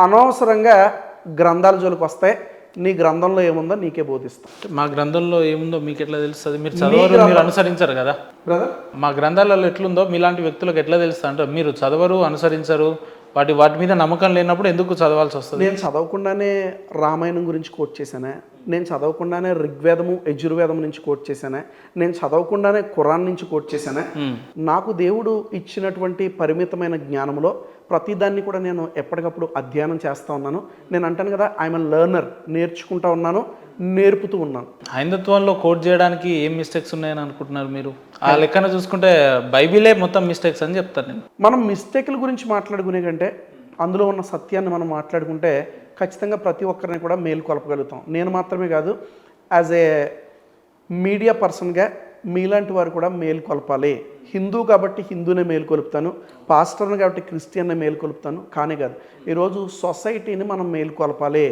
అనవసరంగా గ్రంథాల జోలికి వస్తే నీ గ్రంథంలో ఏముందో నీకే బోధిస్తాం. మా గ్రంథంలో ఏముందో మీకు ఎట్లా తెలుస్తుంది? మీరు చదవరు, మీరు అనుసరించరు కదా బ్రదర్. మా గ్రంథాలలో ఎట్లుందో మీలాంటి వ్యక్తులకు ఎట్లా తెలుస్తా అంటే మీరు చదవరు, అనుసరించరు, వాటి మీద నమ్మకం లేనప్పుడు ఎందుకు చదవాల్సి వస్తుంది? నేను చదవకుండానే రామాయణం గురించి కోట్ చేశానే, నేను చదవకుండానే ఋగ్వేదము యజుర్వేదం నుంచి కోట్ చేశానే, నేను చదవకుండానే ఖురాన్ నుంచి కోట్ చేశానే. నాకు దేవుడు ఇచ్చినటువంటి పరిమితమైన జ్ఞానంలో ప్రతిదాన్ని కూడా నేను ఎప్పటికప్పుడు అధ్యయనం చేస్తూ ఉన్నాను. నేను అంటాను కదా, ఐఎమ్ లెర్నర్, నేర్చుకుంటా ఉన్నాను, నేర్పుతూ ఉన్నాను. హైందత్వంలో కోట్ చేయడానికి ఏం మిస్టేక్స్ ఉన్నాయని అనుకుంటున్నారు మీరు? ఆ లెక్కన చూసుకుంటే బైబిలే మొత్తం మిస్టేక్స్ అని చెప్తాను నేను. మనం మిస్టేక్ల గురించి మాట్లాడుకునే కంటే అందులో ఉన్న సత్యాన్ని మనం మాట్లాడుకుంటే ఖచ్చితంగా ప్రతి ఒక్కరిని కూడా మేలుకొల్పగలుగుతాం. నేను మాత్రమే కాదు, యాజ్ ఏ మీడియా పర్సన్గా మీలాంటి వారు కూడా మేలుకొల్పాలి. హిందూ కాబట్టి హిందూనే మేలుకొలుపుతాను, పాస్టర్ని కాబట్టి క్రిస్టియన్నే మేలుకొలుపుతాను కానీ కాదు. ఈరోజు సొసైటీని మనం మేలుకొల్పాలి.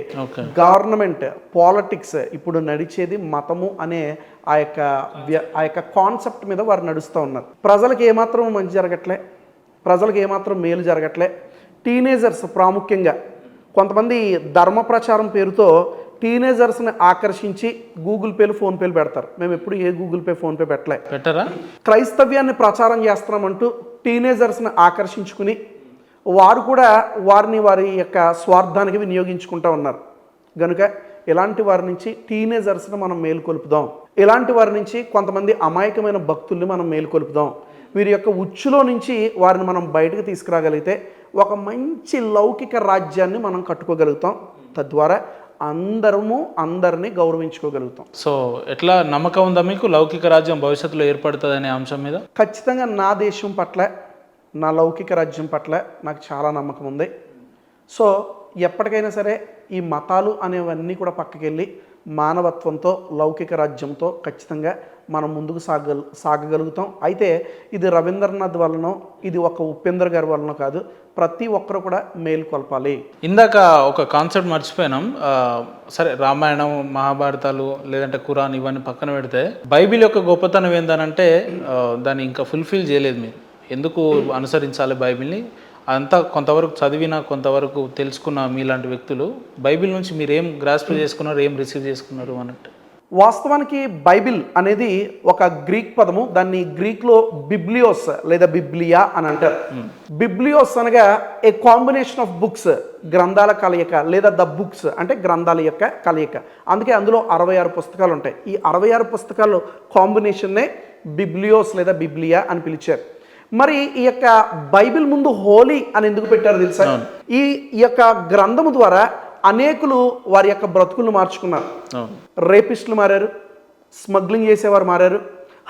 గవర్నమెంట్, పాలిటిక్స్ ఇప్పుడు నడిచేది మతము అనే ఆ యొక్క కాన్సెప్ట్ మీద వారు నడుస్తూ ఉన్నారు. ప్రజలకు ఏమాత్రం మంచి జరగట్లే, ప్రజలకు ఏమాత్రం మేలు జరగట్లే. టీనేజర్స్ ప్రాముఖ్యంగా కొంతమంది ధర్మ ప్రచారం పేరుతో టీనేజర్స్ని ఆకర్షించి గూగుల్ పేలు, ఫోన్పేలు పెడతారు. మేము ఎప్పుడు ఏ గూగుల్ పే, ఫోన్పే పెట్టరా. క్రైస్తవ్యాన్ని ప్రచారం చేస్తున్నామంటూ టీనేజర్స్ని ఆకర్షించుకుని వారు కూడా వారిని వారి యొక్క స్వార్థానికి వినియోగించుకుంటూ ఉన్నారు. కనుక ఇలాంటి వారి నుంచి టీనేజర్స్ని మనం మేలుకొలుపుదాం. ఇలాంటి వారి నుంచి కొంతమంది అమాయకమైన భక్తుల్ని మనం మేలుకొలుపుదాం. వీరి యొక్క ఉచ్చులో నుంచి వారిని మనం బయటకు తీసుకురాగలిగితే ఒక మంచి లౌకిక రాజ్యాన్ని మనం కట్టుకోగలుగుతాం. తద్వారా అందరినీ గౌరవించుకోగలుగుతాం. సో ఎట్లా నమ్మకం ఉందా మీకు లౌకిక రాజ్యం భవిష్యత్తులో ఏర్పడుతుంది అనే అంశం మీద? ఖచ్చితంగా నా దేశం పట్ల, నా లౌకిక రాజ్యం పట్ల నాకు చాలా నమ్మకం ఉంది. సో ఎప్పటికైనా సరే ఈ మతాలు అనేవన్నీ కూడా పక్కకెళ్ళి మానవత్వంతో, లౌకిక రాజ్యంతో ఖచ్చితంగా మనం ముందుకు సాగగలుగుతాం. అయితే ఇది రవీంద్రనాథ్ వలనో, ఇది ఒక ఉపేంద్ర గారి వలనో కాదు, ప్రతి ఒక్కరు కూడా మేలుకొల్పాలి. ఇందాక ఒక కాన్సెప్ట్ మర్చిపోయినాం. సరే, రామాయణం, మహాభారతాలు లేదంటే ఖురాన్ ఇవన్నీ పక్కన పెడితే బైబిల్ యొక్క గొప్పతనం ఏందనంటే దాన్ని ఇంకా ఫుల్ఫిల్ చేయలేదు మీరు. ఎందుకు అనుసరించాలి బైబిల్ని? అంతా కొంతవరకు చదివిన, కొంతవరకు తెలుసుకున్న మీలాంటి వ్యక్తులు బైబిల్ నుంచి మీరు ఏం గ్రాస్ప్ చేసుకున్నారు, ఏం రిసీవ్ చేసుకున్నారు అన్నట్టు? వాస్తవానికి బైబిల్ అనేది ఒక గ్రీక్ పదము. దాన్ని గ్రీక్లో బిబ్లియోస్ లేదా బిబ్లియా అని అంటారు. బిబ్లియోస్ అనగా ఏ కాంబినేషన్ ఆఫ్ బుక్స్, గ్రంథాల కలయిక, లేదా ద బుక్స్ అంటే గ్రంథాల యొక్క కలయిక. అందుకే అందులో 66 పుస్తకాలు ఉంటాయి. ఈ 66 పుస్తకాలు కాంబినేషన్నే బిబ్లియోస్ లేదా బిబ్లియా అని పిలిచారు. మరి ఈ యొక్క బైబిల్ ముందు హోలీ అని ఎందుకు పెట్టారో తెలుసా? ఈ యొక్క గ్రంథము ద్వారా అనేకులు వారి యొక్క బ్రతుకులను మార్చుకున్నారు. రేపిస్టులు మారారు, స్మగ్లింగ్ చేసేవారు మారారు,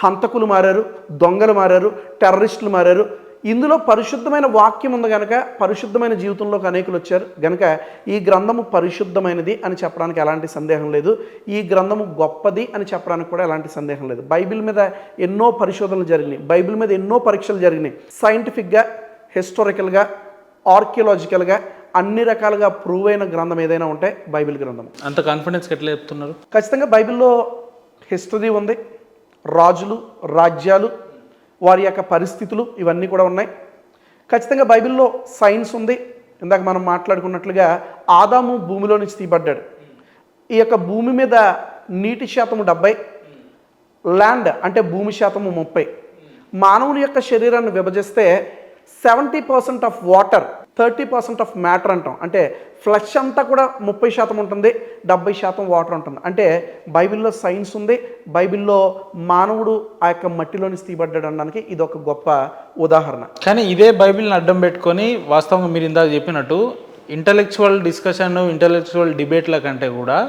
హంతకులు మారారు, దొంగలు మారారు, టెర్రరిస్టులు మారారు. ఇందులో పరిశుద్ధమైన వాక్యం ఉంది కనుక పరిశుద్ధమైన జీవితంలోకి అనేకులు వచ్చారు. కనుక ఈ గ్రంథము పరిశుద్ధమైనది అని చెప్పడానికి ఎలాంటి సందేహం లేదు. ఈ గ్రంథము గొప్పది అని చెప్పడానికి కూడా ఎలాంటి సందేహం లేదు. బైబిల్ మీద ఎన్నో పరిశోధనలు జరిగినాయి, బైబిల్ మీద ఎన్నో పరీక్షలు జరిగినాయి. సైంటిఫిక్గా, హిస్టారికల్గా, ఆర్కియలాజికల్గా అన్ని రకాలుగా ప్రూవ్ అయిన గ్రంథం ఏదైనా ఉంటే బైబిల్ గ్రంథం. అంత కాన్ఫిడెన్స్ ఎట్లా చెప్తున్నారు? ఖచ్చితంగా బైబిల్లో హిస్టరీ ఉంది, రాజులు, రాజ్యాలు, వారి యొక్క పరిస్థితులు ఇవన్నీ కూడా ఉన్నాయి. ఖచ్చితంగా బైబిల్లో సైన్స్ ఉంది. ఇందాక మనం మాట్లాడుకున్నట్లుగా ఆదాము భూమిలో నుంచి తీయబడ్డాడు. ఈ యొక్క భూమి మీద నీటి శాతము 70, ల్యాండ్ అంటే భూమి శాతము 30. మానవుని యొక్క శరీరాన్ని విభజిస్తే 70% ఆఫ్ వాటర్, 30% ఆఫ్ మ్యాటర్ అంటాం. అంటే ఫ్లష్ అంతా కూడా 30% ఉంటుంది, 70% వాటర్ ఉంటుంది. అంటే బైబిల్లో సైన్స్ ఉంది. బైబిల్లో మానవుడు ఆ యొక్క మట్టిలోని తీయబడ్డాడు అనడానికి ఇది ఒక గొప్ప ఉదాహరణ. కానీ ఇదే బైబిల్ని అడ్డం పెట్టుకొని వాస్తవంగా మీరు ఇందాక చెప్పినట్టు ఇంటలెక్చువల్ డిస్కషన్, ఇంటలెక్చువల్ డిబేట్ల కంటే కూడా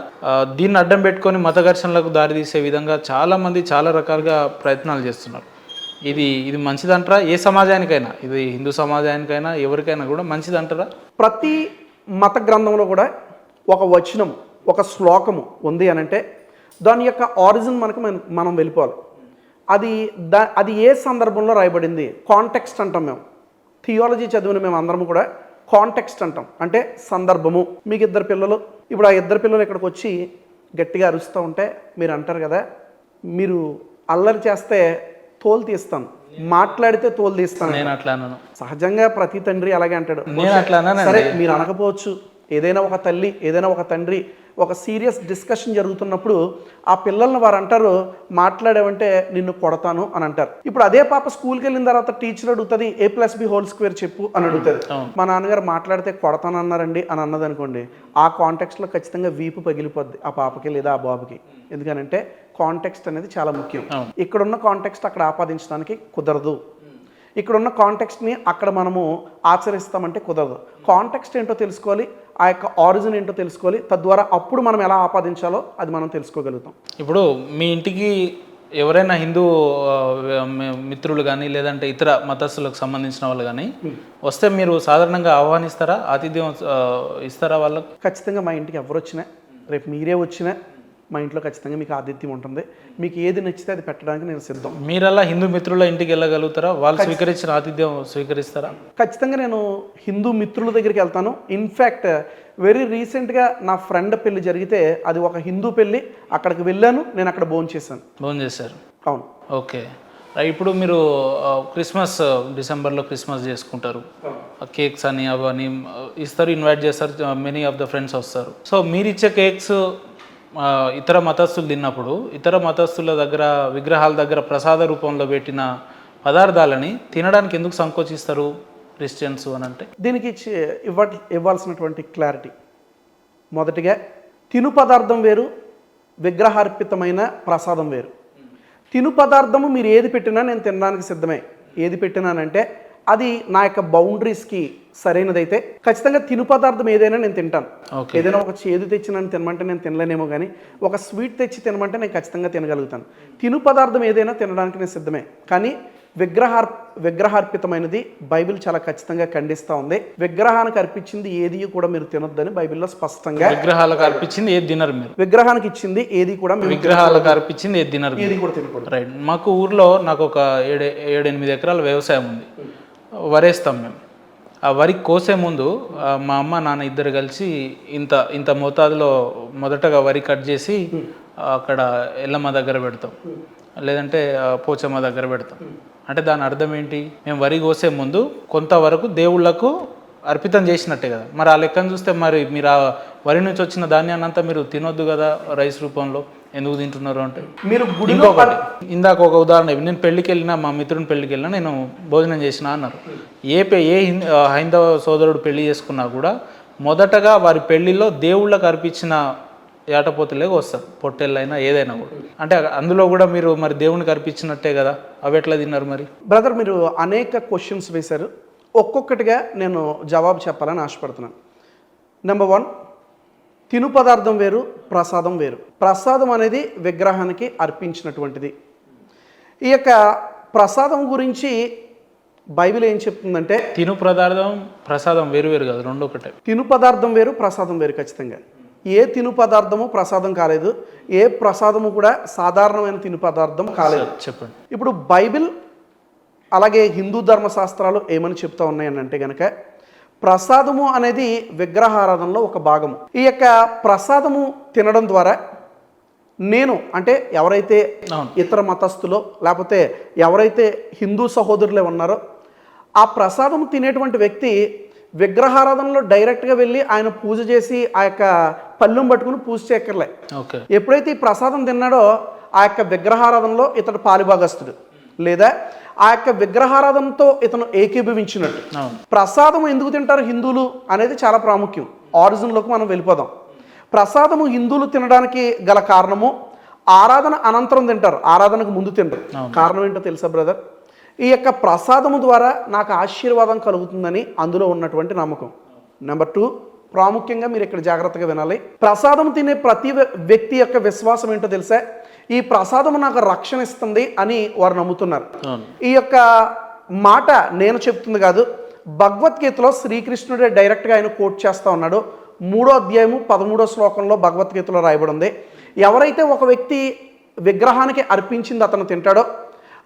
దీన్ని అడ్డం పెట్టుకొని మత ఘర్షణలకు దారితీసే విధంగా చాలామంది చాలా రకాలుగా ప్రయత్నాలు చేస్తున్నారు. ఇది మంచిదంటారా? ఏ సమాజానికైనా, ఇది హిందూ సమాజానికైనా ఎవరికైనా కూడా మంచిదంటారా? ప్రతి మత గ్రంథంలో కూడా ఒక వచనం, ఒక శ్లోకము ఉంది అని అంటే దాని యొక్క ఆరిజిన్ మనం వెళ్ళిపోవాలి. అది ఏ సందర్భంలో రాయబడింది, కాంటెక్స్ట్ అంటాం. మేము థియాలజీ చదివిన మేము అందరం కూడా కాంటెక్స్ట్ అంటాం. అంటే సందర్భము. మీకు 2 పిల్లలు, ఇప్పుడు ఆ 2 పిల్లలు ఇక్కడికి వచ్చి గట్టిగా అరుస్తూ ఉంటే మీరు అంటారు కదా, మీరు అల్లరి చేస్తే తోలు తీస్తాను, మాట్లాడితే తోలు తీస్తాను. నేను అట్లా అన్నాను. సహజంగా ప్రతి తండ్రి అలాగే అంటాడు. నేను అట్లా అన్నాను. సరే, మీరు అనకపోవచ్చు, ఏదైనా ఒక తల్లి, ఏదైనా ఒక తండ్రి ఒక సీరియస్ డిస్కషన్ జరుగుతున్నప్పుడు ఆ పిల్లల్ని వారు అంటారు, మాట్లాడావంటే నిన్ను కొడతాను అని అంటారు. ఇప్పుడు అదే పాప స్కూల్కి వెళ్ళిన తర్వాత టీచర్ అడుగుతుంది a+b² చెప్పు అని అడుగుతుంది. మా నాన్నగారు మాట్లాడితే కొడతాను అన్నారండి అని అన్నది అనుకోండి, ఆ కాంటెక్స్ట్లో ఖచ్చితంగా వీపు పగిలిపోద్ది ఆ పాపకి లేదా ఆ బాబుకి. ఎందుకనంటే కాంటెక్స్ట్ అనేది చాలా ముఖ్యం. ఇక్కడున్న కాంటెక్స్ట్ అక్కడ ఆపాదించడానికి కుదరదు, ఇక్కడున్న కాంటెక్స్ట్ని అక్కడ మనము ఆచరిస్తామంటే కుదరదు. కాంటెక్స్ట్ ఏంటో తెలుసుకోవాలి, ఆ యొక్క ఆరిజిన్ ఏంటో తెలుసుకోవాలి, తద్వారా అప్పుడు మనం ఎలా ఆపాదించాలో అది మనం తెలుసుకోగలుగుతాం. ఇప్పుడు మీ ఇంటికి ఎవరైనా హిందూ మిత్రులు కానీ లేదంటే ఇతర మతస్థులకు సంబంధించిన వాళ్ళు కానీ వస్తే మీరు సాధారణంగా ఆహ్వానిస్తారా, ఆతిథ్యం ఇస్తారా వాళ్ళకు? ఖచ్చితంగా మా ఇంటికి ఎవరు వచ్చినా, రేపు మీరే వచ్చినా మా ఇంట్లో ఖచ్చితంగా మీకు ఆతిథ్యం ఉంటుంది. మీకు ఏది నచ్చితే అది పెట్టడానికి నేను సిద్ధం. మీరలా హిందూ మిత్రుల ఇంటికి వెళ్ళగలుగుతారా? వాళ్ళు స్వీకరించిన ఆతిథ్యం స్వీకరిస్తారా? ఖచ్చితంగా నేను హిందూ మిత్రుల దగ్గరికి వెళ్తాను. ఇన్ఫ్యాక్ట్ వెరీ రీసెంట్గా నా ఫ్రెండ్ పెళ్లి జరిగితే అది ఒక హిందూ పెళ్లి, అక్కడికి వెళ్ళాను, నేను అక్కడ భోంచేశాను. భోంచేశారు? అవును. ఓకే. ఇప్పుడు మీరు క్రిస్మస్ డిసెంబర్లో క్రిస్మస్ చేసుకుంటారు, కేక్స్ అని అవన్నీ ఇస్తారు, ఇన్వైట్ చేస్తారు, మెనీ ఆఫ్ ద ఫ్రెండ్స్ వస్తారు. సో మీరు ఇచ్చే కేక్స్ ఇతర మతస్థులు తిన్నప్పుడు ఇతర మతస్థుల దగ్గర విగ్రహాల దగ్గర ప్రసాద రూపంలో పెట్టిన పదార్థాలని తినడానికి ఎందుకు సంకోచిస్తారు క్రిస్టియన్స్ అని అంటే? దీనికి ఇవ్వాల్సినటువంటి క్లారిటీ, మొదటిగా తిను పదార్థం వేరు, విగ్రహార్పితమైన ప్రసాదం వేరు. తిను పదార్థము మీరు ఏది పెట్టినా నేను తినడానికి సిద్ధమే. ఏది పెట్టినానంటే అది నా యొక్క బౌండరీస్కి సరైనదైతే ఖచ్చితంగా తిను పదార్థం ఏదైనా నేను తింటాను. ఏదైనా ఒక చేదు తెచ్చి నన్ను తినమంటే నేను తినలేనేమో, కానీ ఒక స్వీట్ తెచ్చి తినమంటే నేను ఖచ్చితంగా తినగలుగుతాను. తిను పదార్థం ఏదైనా తినడానికి నేను సిద్ధమే. కానీ విగ్రహార్పితమైనది బైబిల్ చాలా ఖచ్చితంగా ఖండిస్తూ ఉంది. విగ్రహానికి అర్పించింది ఏది కూడా మీరు తినొద్దని బైబిల్లో స్పష్టంగా. విగ్రహాలకు అర్పించింది ఏది తినరు మీరు? విగ్రహానికి ఇచ్చింది ఏది కూడా, విగ్రహాలకు అర్పించింది ఏది తినరు, ఏది కూడా తినకూడదు. రైట్. మాకు ఊర్లో నాకు ఒక 7-8 ఎకరాల వ్యవసాయం ఉంది. వరేస్తాం మేము. ఆ వరి కోసే ముందు మా అమ్మ నాన్న ఇద్దరు కలిసి ఇంత మోతాదులో మొదటగా వరి కట్ చేసి అక్కడ ఎల్లమ్మ దగ్గర పెడతాం, లేదంటే పోచమ్మ దగ్గర పెడతాం. అంటే దాని అర్థం ఏంటి? మేము వరి కోసే ముందు కొంతవరకు దేవుళ్లకు అర్పితం చేసినట్టే కదా. మరి ఆ లెక్కను చూస్తే మరి మీరు ఆ వరి నుంచి వచ్చిన ధాన్యాన్ని అంతా మీరు తినొద్దు కదా రైస్ రూపంలో, ఎందుకు తింటున్నారు అంటే? మీరు ఇంకొకటి, ఇందాక ఒక ఉదాహరణ, నేను పెళ్ళికి వెళ్ళినా, మా మిత్రుని పెళ్ళికి వెళ్ళినా, నేను భోజనం చేసిన అన్నారు. ఏ హైందవ సోదరుడు పెళ్లి చేసుకున్నా కూడా మొదటగా వారి పెళ్లిలో దేవుళ్ళకు అర్పించిన ఏటపోతులేగా వస్తారు, పొట్టెళ్ళైనా ఏదైనా కూడా. అంటే అందులో కూడా మీరు మరి దేవునికి అర్పించినట్టే కదా, అవి ఎట్లా తిన్నారు మరి? బ్రదర్, మీరు అనేక క్వశ్చన్స్ వేశారు, ఒక్కొక్కటిగా నేను జవాబు చెప్పాలని ఆశపడుతున్నాను. నెంబర్ 1, తిను పదార్థం వేరు, ప్రసాదం వేరు. ప్రసాదం అనేది విగ్రహానికి అర్పించినటువంటిది. ఈ యొక్క ప్రసాదం గురించి బైబిల్ ఏం చెప్తుందంటే, తిను పదార్థం ప్రసాదం వేరు వేరు కాదు, రెండు ఒకటే. తిను పదార్థం వేరు, ప్రసాదం వేరు. ఖచ్చితంగా ఏ తిను పదార్థము ప్రసాదం కాలేదు, ఏ ప్రసాదము కూడా సాధారణమైన తిను పదార్థం కాలేదు. చెప్పండి. ఇప్పుడు బైబిల్ అలాగే హిందూ ధర్మశాస్త్రాలు ఏమని చెప్తా ఉన్నాయని అంటే కనుక, ప్రసాదము అనేది విగ్రహారాధనలో ఒక భాగము. ఈ యొక్క ప్రసాదము తినడం ద్వారా నేను అంటే ఎవరైతే ఇతర మతస్థులో లేకపోతే ఎవరైతే హిందూ సహోదరులే ఉన్నారో ఆ ప్రసాదం తినేటువంటి వ్యక్తి విగ్రహారాధనలో డైరెక్ట్గా వెళ్ళి ఆయన పూజ చేసి ఆ యొక్క పళ్ళెం పట్టుకుని పూజ చేయక్కర్లే. ఎప్పుడైతే ఈ ప్రసాదం తిన్నాడో ఆ యొక్క విగ్రహారాధనలో ఇతడు పాలిభాగస్తుడు, లేదా ఆ యొక్క విగ్రహారాధనతో ఇతను ఏకీభవించినట్టు. ప్రసాదం ఎందుకు తింటారు హిందువులు అనేది చాలా ప్రాముఖ్యం. ఆరిజిన్లోకి మనం వెళ్ళిపోదాం. ప్రసాదము హిందువులు తినడానికి గల కారణము, ఆరాధన అనంతరం తింటారు, ఆరాధనకు ముందు తింటారు. కారణం ఏంటో తెలుసా బ్రదర్? ఈ యొక్క ప్రసాదము ద్వారా నాకు ఆశీర్వాదం కలుగుతుందని అందులో ఉన్నటువంటి నమ్మకం. నెంబర్ 2, ప్రాముఖ్యంగా మీరు ఇక్కడ జాగ్రత్తగా వినాలి. ప్రసాదం తినే ప్రతి వ్యక్తి యొక్క విశ్వాసం ఏంటో తెలుసా? ఈ ప్రసాదం నాకు రక్షణ ఇస్తుంది అని వారు నమ్ముతున్నారు. ఈ యొక్క మాట నేను చెప్తుంది కాదు, భగవద్గీతలో శ్రీకృష్ణుడే డైరెక్ట్గా ఆయన కోట్ చేస్తూ ఉన్నాడు. 3వ అధ్యాయము 13వ శ్లోకంలో భగవద్గీతలో రాయబడి ఉంది, ఎవరైతే ఒక వ్యక్తి విగ్రహానికి అర్పించింది అతను తింటాడో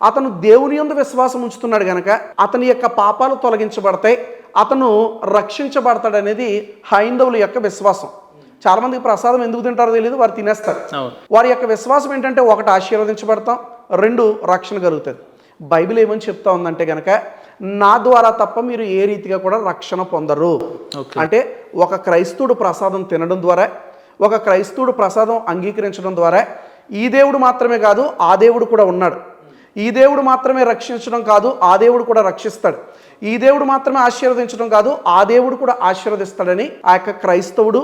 అతను దేవుని యందు విశ్వాసం ఉంచుతున్నాడు కనుక అతని యొక్క పాపాలు తొలగించబడతాయి, అతను రక్షించబడతాడనేది హైందవుల యొక్క విశ్వాసం. చాలామందికి ప్రసాదం ఎందుకు తింటారో తెలియదు, వారు తినేస్తారు. వారి యొక్క విశ్వాసం ఏంటంటే 1 ఆశీర్వదించబడతాం, 2 రక్షణ కలుగుతుంది. బైబిల్ ఏమని చెప్తా ఉందంటే కనుక నా ద్వారా తప్ప మీరు ఏ రీతిగా కూడా రక్షణ పొందరు. ఓకే. అంటే ఒక క్రైస్తవుడు ప్రసాదం తినడం ద్వారా, ఒక క్రైస్తవుడు ప్రసాదం అంగీకరించడం ద్వారా ఈ దేవుడు మాత్రమే కాదు ఆ దేవుడు కూడా ఉన్నాడు. ఈ దేవుడు మాత్రమే రక్షించడం కాదు ఆ దేవుడు కూడా రక్షిస్తాడు. ఈ దేవుడు మాత్రమే ఆశీర్వదించడం కాదు ఆ దేవుడు కూడా ఆశీర్వదిస్తాడని ఆ యొక్క క్రైస్తవుడు,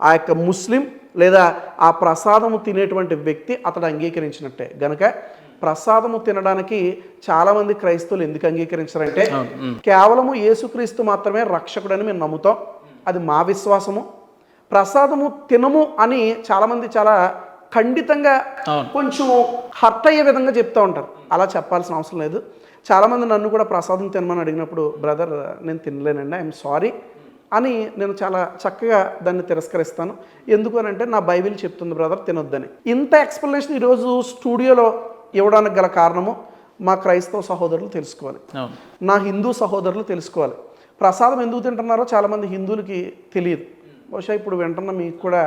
ఆ యొక్క ముస్లిం లేదా ఆ ప్రసాదము తినేటువంటి వ్యక్తి అతడు అంగీకరించినట్టే. గనుక ప్రసాదము తినడానికి చాలామంది క్రైస్తవులు ఎందుకు అంగీకరించారంటే కేవలము యేసుక్రీస్తు మాత్రమే రక్షకుడని మేము నమ్ముతాం, అది మా విశ్వాసము. ప్రసాదము తినము అని చాలామంది చాలా ఖండితంగా కొంచెం హర్ట్ అయ్యే విధంగా చెప్తూ ఉంటారు. అలా చెప్పాల్సిన అవసరం లేదు. చాలామంది నన్ను కూడా ప్రసాదం తినమని అడిగినప్పుడు బ్రదర్ నేను తినలేనండి, ఐఎమ్ సారీ అని నేను చాలా చక్కగా దాన్ని తిరస్కరిస్తాను. ఎందుకు అని అంటే నా బైబిల్ చెప్తుంది బ్రదర్ తినొద్దని. ఇంత ఎక్స్ప్లెనేషన్ ఈరోజు స్టూడియోలో ఇవ్వడానికి గల కారణము మా క్రైస్తవ సహోదరులు తెలుసుకోవాలి, నా హిందూ సహోదరులు తెలుసుకోవాలి. ప్రసాదం ఎందుకు తింటున్నారో చాలామంది హిందువులకి తెలియదు. బహుశా ఇప్పుడు వింటున్న మీకు కూడా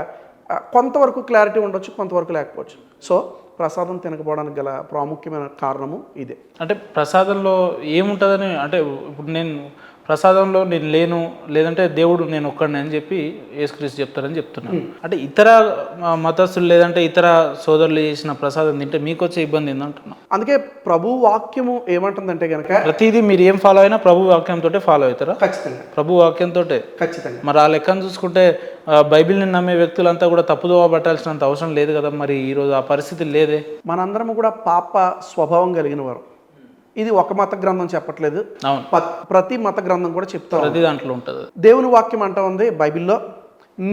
కొంతవరకు క్లారిటీ ఉండొచ్చు, కొంతవరకు లేకపోవచ్చు. సో ప్రసాదం తినకపోవడానికి గల ప్రాముఖ్యమైన కారణము ఇదే. అంటే ప్రసాదంలో ఏముంటుందని, అంటే ఇప్పుడు నేను ప్రసాదంలో నేను లేను, లేదంటే దేవుడు నేను ఒక్కడిని అని చెప్పి యేసుక్రీస్తు చెప్తారని చెప్తున్నాను. అంటే ఇతర మతస్థులు లేదంటే ఇతర సోదరులు చేసిన ప్రసాదం తింటే మీకు వచ్చే ఇబ్బంది ఏందంటున్నాను. అందుకే ప్రభు వాక్యము ఏమంటుందంటే కనుక ప్రతిదీ మీరు ఏం ఫాలో అయినా ప్రభు వాక్యంతో ఫాలో అవుతారా? ఖచ్చితంగా ప్రభు వాక్యంతో. ఖచ్చితంగా. మరి ఆ లెక్కను చూసుకుంటే బైబిల్ని నమ్మే వ్యక్తులంతా కూడా తప్పుదోవ పట్టాల్సినంత అవసరం లేదు కదా. మరి ఈరోజు ఆ పరిస్థితి లేదే. మనందరము కూడా పాప స్వభావం కలిగిన వారు. ఇది ఒక మత గ్రంథం చెప్పట్లేదు, ప్రతి మత గ్రంథం కూడా చెప్తాం, ప్రతి దాంట్లో ఉంటుంది. దేవుని వాక్యం అంటా ఉంది బైబిల్లో,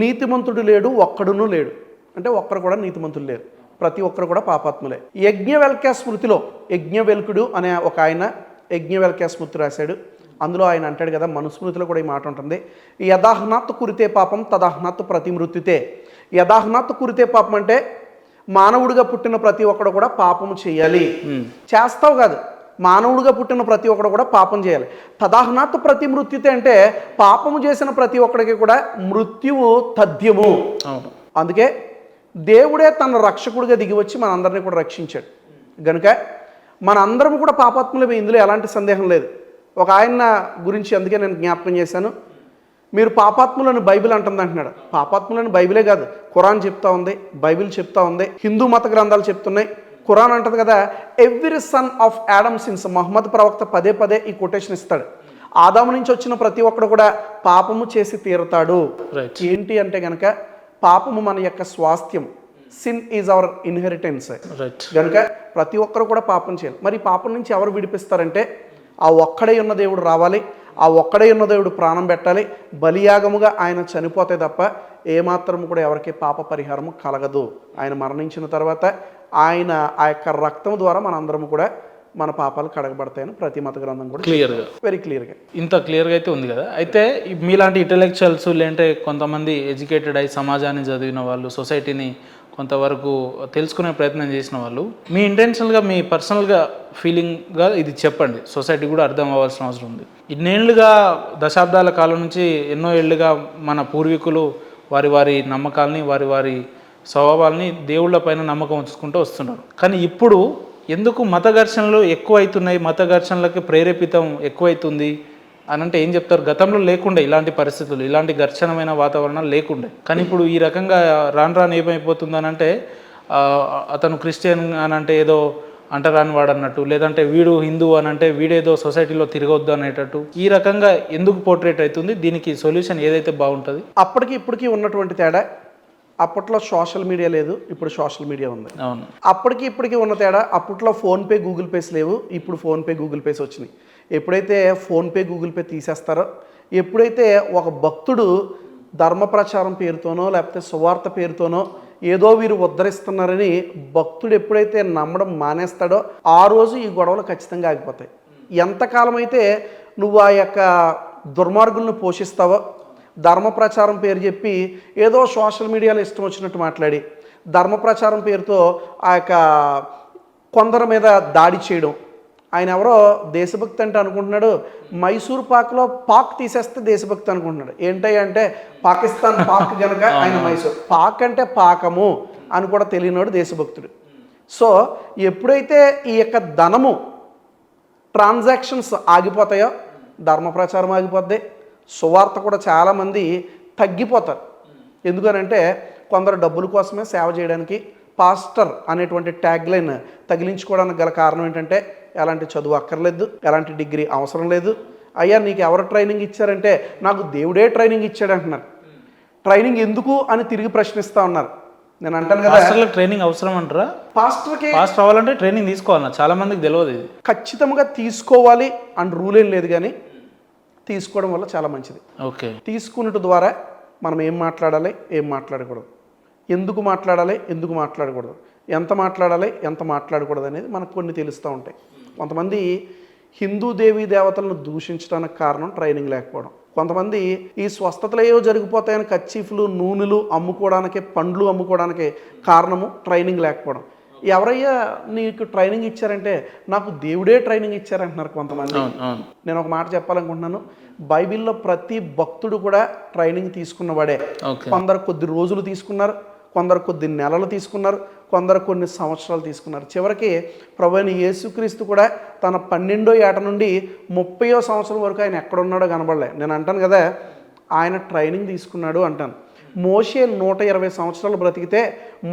నీతిమంతుడు లేడు ఒక్కడునూ లేడు. అంటే ఒక్కరు కూడా నీతిమంతులు లేరు, ప్రతి ఒక్కరు కూడా పాపాత్ములే. యజ్ఞవల్క్య స్మృతిలో యజ్ఞవల్కుడు అనే ఒక ఆయన యజ్ఞవల్క్య స్మృతి రాశాడు. అందులో ఆయన అంటాడు కదా, మనుస్మృతిలో కూడా ఈ మాట ఉంటుంది, యదాహ్నాత్ కురితే పాపం తదాహ్నాత్ ప్రతిమృత్యుతే. యదాహ్నాత్ కురితే పాపం అంటే మానవుడిగా పుట్టిన ప్రతి ఒక్కడు కూడా పాపము చేయాలి, చేస్తావు కాదు, మానవుడిగా పుట్టిన ప్రతి ఒక్కడు కూడా పాపం చేయాలి. తదాహ్నాత్ ప్రతి మృత్యుతే అంటే పాపము చేసిన ప్రతి ఒక్కడికి కూడా మృత్యువు తథ్యము. అందుకే దేవుడే తన రక్షకుడిగా దిగివచ్చి మనందరినీ కూడా రక్షించాడు. కనుక మనందరం కూడా పాపాత్ములమే, ఇందులో ఎలాంటి సందేహం లేదు. ఒక ఆయన గురించి అందుకే నేను జ్ఞాపకం చేశాను, మీరు పాపాత్ములను బైబిల్ అంటుంది అంటున్నాడు. పాపాత్ములను బైబిలే కాదు, ఖురాన్ చెప్తా ఉంది, బైబిల్ చెప్తా ఉంది, హిందూ మత గ్రంథాలు చెప్తున్నాయి. ఖురాన్ అంటది కదా, every son of Adam sins. Muhammad ప్రవక్త పదే పదే ఈ కొటేషన్ ఇస్తాడు. ఆదాము నుంచి వచ్చిన ప్రతి ఒక్కడు కూడా పాపము చేసి తీరుతాడు. ఏంటి అంటే గనక పాపము మన యొక్క స్వాస్థ్యం, సిన్ ఈజ్ అవర్ ఇన్హెరిటెన్స్. కనుక ప్రతి ఒక్కరు కూడా పాపం చేయాలి. మరి పాపం నుంచి ఎవరు విడిపిస్తారంటే ఆ ఒక్కడే ఉన్న దేవుడు రావాలి, ఆ ఒక్కడే ఉన్న దేవుడు ప్రాణం పెట్టాలి, బలియాగముగా ఆయన చనిపోతే తప్ప ఏమాత్రం కూడా ఎవరికి పాప పరిహారము కలగదు. ఆయన మరణించిన తర్వాత ఆయన ఆ యొక్క రక్తం ద్వారా మనందరం కూడా మన పాపాలు కడగబడతాయని ప్రతి మత గ్రంథం కూడా క్లియర్గా, వెరీ క్లియర్గా, ఇంత క్లియర్గా అయితే ఉంది కదా. అయితే మీలాంటి ఇంటెలెక్చువల్స్ లేదంటే కొంతమంది ఎడ్యుకేటెడ్ అయి సమాజాన్ని చదివిన వాళ్ళు, సొసైటీని కొంతవరకు తెలుసుకునే ప్రయత్నం చేసిన వాళ్ళు, మీ ఇంటెన్షనల్గా మీ పర్సనల్గా ఫీలింగ్గా ఇది చెప్పండి, సొసైటీ కూడా అర్థం అవ్వాల్సిన అవసరం ఉంది. ఇన్నేళ్లుగా దశాబ్దాల కాలం నుంచి ఎన్నో ఏళ్ళుగా మన పూర్వీకులు వారి వారి నమ్మకాలని వారి వారి స్వభావాలని దేవుళ్ళ పైన నమ్మకం ఉంచుకుంటూ వస్తున్నారు. కానీ ఇప్పుడు ఎందుకు మత ఘర్షణలు ఎక్కువ అవుతున్నాయి, మత ఘర్షణలకి ప్రేరేపితం ఎక్కువైతుంది అని అంటే ఏం చెప్తారు? గతంలో లేకుండే ఇలాంటి పరిస్థితులు, ఇలాంటి ఘర్షణమైన వాతావరణాలు లేకుండే. కానీ ఇప్పుడు ఈ రకంగా రాను రాను ఏమైపోతుందని అంటే అతను క్రిస్టియన్ అని అంటే ఏదో అంటరాని వాడు అన్నట్టు, లేదంటే వీడు హిందూ అని అంటే వీడేదో సొసైటీలో తిరగొద్దు అనేటట్టు ఈ రకంగా ఎందుకు పోర్ట్రేట్ అవుతుంది? దీనికి సొల్యూషన్ ఏదైతే బాగుంటుంది? అప్పటికి ఇప్పటికీ ఉన్నటువంటి తేడా, అప్పట్లో సోషల్ మీడియా లేదు, ఇప్పుడు సోషల్ మీడియా ఉంది. అవును. అప్పటికి ఇప్పటికీ ఉన్న తేడా, అప్పట్లో ఫోన్పే గూగుల్ పేస్ లేవు, ఇప్పుడు ఫోన్పే గూగుల్ పేస్ వచ్చినాయి. ఎప్పుడైతే ఫోన్పే గూగుల్ పే తీసేస్తారో, ఎప్పుడైతే ఒక భక్తుడు ధర్మ ప్రచారం పేరుతోనో లేకపోతే సువార్త పేరుతోనో ఏదో వీరు ఉద్ధరిస్తున్నారని భక్తుడు ఎప్పుడైతే నమ్మడం మానేస్తాడో ఆ రోజు ఈ గొడవలు ఖచ్చితంగా ఆగిపోతాయి. ఎంతకాలం అయితే నువ్వు ఆ యొక్క దుర్మార్గులను పోషిస్తావో, ధర్మ ప్రచారం పేరు చెప్పి ఏదో సోషల్ మీడియాలో ఇష్టం వచ్చినట్టు మాట్లాడి ధర్మ ప్రచారం పేరుతో ఆ యొక్క కొందరి మీద దాడి చేయడం. ఆయన ఎవరో దేశభక్తి అంటే అనుకుంటున్నాడు, మైసూర్ పాక్లో పాక్ తీసేస్తే దేశభక్తి అనుకుంటున్నాడు. ఏంటంటే పాకిస్తాన్ పాక్ కనుక ఆయన మైసూర్ పాక్ అంటే పాకము అని కూడా తెలియనివాడు దేశభక్తుడు. సో ఎప్పుడైతే ఈ యొక్క ధనము ట్రాన్సాక్షన్స్ ఆగిపోతాయో ధర్మ ప్రచారం ఆగిపోద్ది, సువార్త కూడా చాలామంది తగ్గిపోతారు. ఎందుకనంటే కొందరు డబ్బుల కోసమే సేవ చేయడానికి పాస్టర్ అనేటువంటి ట్యాగ్ లైన్ తగిలించుకోవడానికి గల కారణం ఏంటంటే ఎలాంటి చదువు అక్కర్లేదు, ఎలాంటి డిగ్రీ అవసరం లేదు. అయ్యా నీకు ఎవరు ట్రైనింగ్ ఇచ్చారంటే నాకు దేవుడే ట్రైనింగ్ ఇచ్చాడు అంటున్నారు. ట్రైనింగ్ ఎందుకు అని తిరిగి ప్రశ్నిస్తూ ఉన్నారు. నేను అంటాను కదా, పాస్టర్లకు ట్రైనింగ్ అవసరం అంటారా? పాస్టర్కి పాస్టర్ అవ్వాలంటే ట్రైనింగ్ తీసుకోవాలన్నా, చాలా మందికి తెలియదు ఇది. ఖచ్చితంగా తీసుకోవాలి అని రూల్ ఏం లేదు, కానీ తీసుకోవడం వల్ల చాలా మంచిది. ఓకే. తీసుకున్నట్టు ద్వారా మనం ఏం మాట్లాడాలి, ఏం మాట్లాడకూడదు, ఎందుకు మాట్లాడాలి, ఎందుకు మాట్లాడకూడదు, ఎంత మాట్లాడాలి, ఎంత మాట్లాడకూడదు అనేది మనకు కొన్ని తెలుస్తూ ఉంటాయి. కొంతమంది హిందూ దేవీ దేవతలను దూషించడానికి కారణం ట్రైనింగ్ లేకపోవడం. కొంతమంది ఈ స్వస్థతలు ఏవో జరిగిపోతాయని కచ్చీఫ్లు నూనెలు అమ్ముకోవడానికి, పండ్లు అమ్ముకోవడానికి కారణము ట్రైనింగ్ లేకపోవడం. ఎవరయ్యా నీకు ట్రైనింగ్ ఇచ్చారంటే నాకు దేవుడే ట్రైనింగ్ ఇచ్చారంటున్నారు కొంతమంది. నేను ఒక మాట చెప్పాలనుకుంటున్నాను, బైబిల్లో ప్రతి భక్తుడు కూడా ట్రైనింగ్ తీసుకున్నవాడే. కొందరు కొద్ది రోజులు తీసుకున్నారు, కొందరు కొద్ది నెలలు తీసుకున్నారు, కొందరు కొన్ని సంవత్సరాలు తీసుకున్నారు. చివరికి ప్రభువైన యేసుక్రీస్తు కూడా తన 12వ ఏట నుండి 30వ సంవత్సరం వరకు ఆయన ఎక్కడున్నాడో కనబడలే. నేను అంటాను కదా, ఆయన ట్రైనింగ్ తీసుకున్నాడు అంటాను. మోషే 120 సంవత్సరాలు బ్రతికితే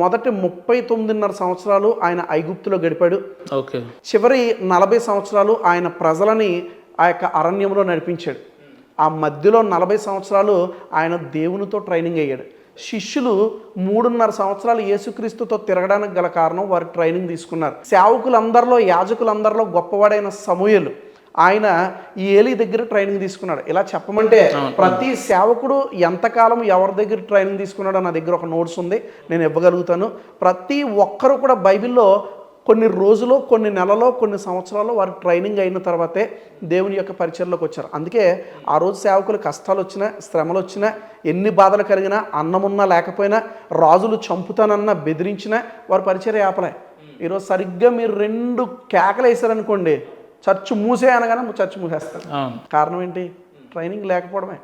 మొదటి 39.5 సంవత్సరాలు ఆయన ఐగుప్తులో గడిపాడు. ఓకే. చివరి 40 సంవత్సరాలు ఆయన ప్రజలని ఆ యొక్క అరణ్యంలో నడిపించాడు. ఆ మధ్యలో 40 సంవత్సరాలు ఆయన దేవునితో ట్రైనింగ్ అయ్యాడు. శిష్యులు 3.5 సంవత్సరాలు యేసుక్రీస్తుతో తిరగడానికి గల కారణం వారు ట్రైనింగ్ తీసుకున్నారు. సేవకులందరిలో, యాజకులందరిలో గొప్పవాడైన సమూయేలు, ఆయన ఈ ఏలీ దగ్గర ట్రైనింగ్ తీసుకున్నాడు. ఇలా చెప్పమంటే ప్రతి సేవకుడు ఎంతకాలం ఎవరి దగ్గర ట్రైనింగ్ తీసుకున్నాడో నా దగ్గర ఒక నోట్స్ ఉంది, నేను ఇవ్వగలుగుతాను. ప్రతి ఒక్కరూ కూడా బైబిల్లో కొన్ని రోజులు, కొన్ని నెలలో, కొన్ని సంవత్సరాలు వారు ట్రైనింగ్ అయిన తర్వాతే దేవుని యొక్క పరిచర్లోకి వచ్చారు. అందుకే ఆ రోజు సేవకులు కష్టాలు వచ్చినా, శ్రమలు వచ్చినా, ఎన్ని బాధలు కలిగినా, అన్నమున్నా లేకపోయినా, రాజులు చంపుతానన్నా బెదిరించినా వారు పరిచర్య ఆపలే. ఈరోజు సరిగ్గా మీరు 2 కేకలు వేసారనుకోండి, చర్చ్ మూసే అనగానే చర్చ్ మూసేస్తారు. కారణం ఏంటి? ట్రైనింగ్ లేకపోవడమే.